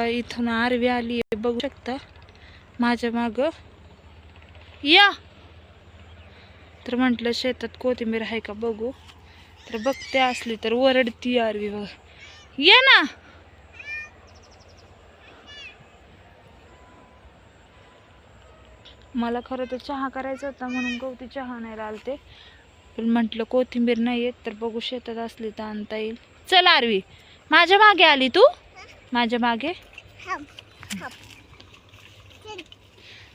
इथून आरवी आली आहे, बघू शकता माझ्या माग या. तर म्हटलं शेतात कोथिंबीर आहे का बघू, तर बघते, असली तर वरडती आरवी बघ. ये ना. मला खरं तर चहा करायचा होता म्हणून गवती चहा नाही आलते, पण म्हटलं कोथिंबीर नाही येत तर बघू शेतात असली तर आणता येईल. चल आरवी, माझ्या मागे आली तू, माझ्या मागे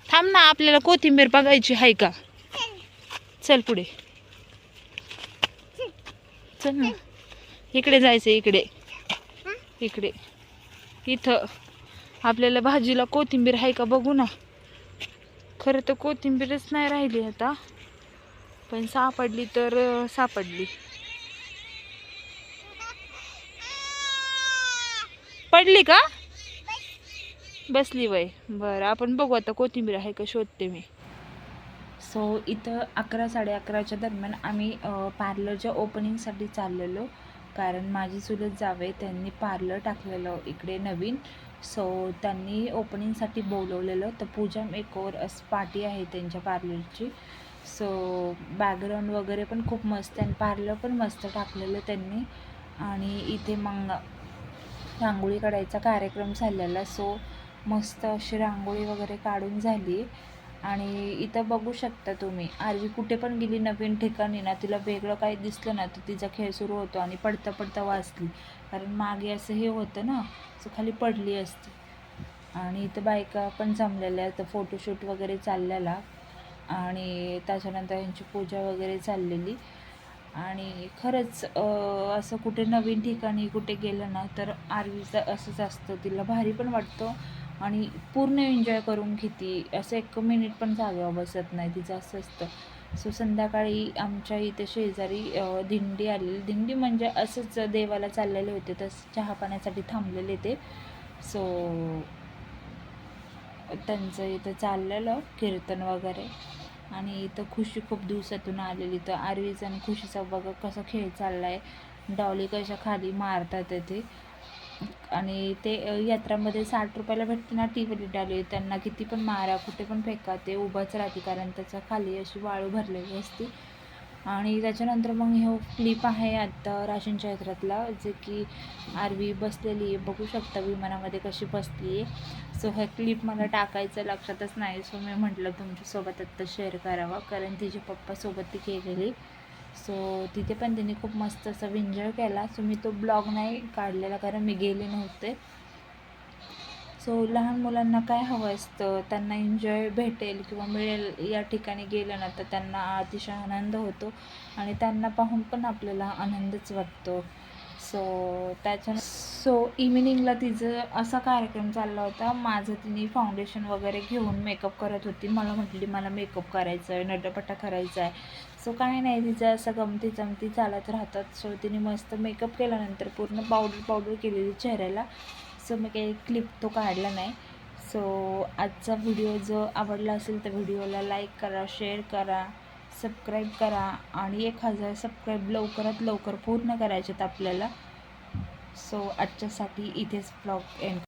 थांब ना, आपल्याला कोथिंबीर बघायची आहे का. चल पुढे चल ना, इकडे जायचं, इकडे इकडे इथं आपल्याला भाजीला कोथिंबीर आहे का बघू ना. खरं तर कोथिंबीरच नाही राहिली आता, पण सापडली तर सापडली. पडली का, बसली वय. बरं, आपण बघू आता कोथिंबीर आहे का, शोधते मी. सो इथं 11 11:30च्या दरम्यान आम्ही पार्लरच्या ओपनिंगसाठी चाललेलो, कारण माझी चुलत जावे त्यांनी पार्लर टाकलेलं इकडे नवीन. सो त्यांनी ओपनिंगसाठी बोलवलेलं. तर पूजा मेकओव्हर असं पार्टी आहे त्यांच्या पार्लरची. सो बॅकग्राऊंड वगैरे पण खूप मस्त आहे आणि पार्लर पण मस्त टाकलेलं त्यांनी. आणि इथे मग रांगोळी काढायचा कार्यक्रम झालेला. सो मस्त अशी रांगोळी वगैरे काढून झाली. आणि इथं बघू शकता तुम्ही, आरवी कुठे पण गेली नवीन ठिकाणी ना, तिला वेगळं काही दिसलं ना तर तिचा खेळ सुरू होतो आणि पडता पडता वाचली, कारण मागे असं हे होतं ना, सो खाली पडली असती. आणि इथं बायका पण जमलेल्या, तर फोटोशूट वगैरे चाललेला आणि त्याच्यानंतर यांची पूजा वगैरे चाललेली. आणि खरंच असं कुठे नवीन ठिकाणी कुठे गेलं ना तर आरवीचं असंच असतं, तिला भारी पण वाटतं आणि पूर्ण एन्जॉय करून घेते, असं 1 मिनिट पण जागेवर बसत नाही, तिचं असं असतं. सो संध्याकाळी आमच्या इथे शेजारी दिंडी आलेली, दिंडी म्हणजे असंच देवाला चाललेले होते, तर चहा पाण्यासाठी थांबलेले ते. सो त्यांचं इथं चाललेलं कीर्तन वगैरे. आणि इथं खुशी खूप दिवसातून आलेली, तर आरवीचा आणि खुशीचा बघा कसा खेळ चालला आहे, डॉली कशा खाली मारतात ते. आणि ते यात्रामध्ये 60 रुपयाला भेटते ना टीवाली डॉली, त्यांना किती पण मारा, कुठे पण फेका, ते उभाच राहते, कारण त्याच्या खाली अशी वाळू भरलेली असते. आणि त्याच्यानंतर मग हे क्लिप आहे आत्ता राशींच्या यात्रातला, जे की आरवी बसलेली आहे, बघू शकता विमानामध्ये कशी बसली आहे. सो हे क्लिप मला टाकायचं लक्षातच नाही, सो मी म्हटलं तुमच्यासोबत आत्ता शेअर करावं, कारण तिच्या पप्पासोबत ती गेलेली. सो तिथे पण तिने खूप मस्त असं एन्जॉय केला. सो मी तो ब्लॉग नाही काढलेला, कारण मी गेले नव्हते. सो लहान मुलांना काय हवं असतं, त्यांना एन्जॉय भेटेल किंवा मिळेल या ठिकाणी गेलं ना तर त्यांना अतिशय आनंद होतो आणि त्यांना पाहून पण आपल्याला आनंदच वाटतो. सो इव्हिनिंगला तिचं असा कार्यक्रम चालला होता, माझं तिने फाउंडेशन वगैरे घेऊन मेकअप करत होती. मला म्हटली मला मेकअप करायचा आहे, नटपटा करायचा आहे. सो काय नाही, तिचं असं गमती जमती चालत राहतात. सो तिने मस्त मेकअप केल्यानंतर पूर्ण पावडर केलेली चेहऱ्याला. सो मी काही क्लिप तो काढला नाही. सो आजचा व्हिडिओ जो आवडला असेल तर व्हिडिओला लाईक करा, शेअर करा, सबस्क्राईब करा आणि 1000 सबस्क्राईब लवकरात लवकर पूर्ण करायचे आहेत आपल्याला. सो आजच्यासाठी इथेच ब्लॉग एंड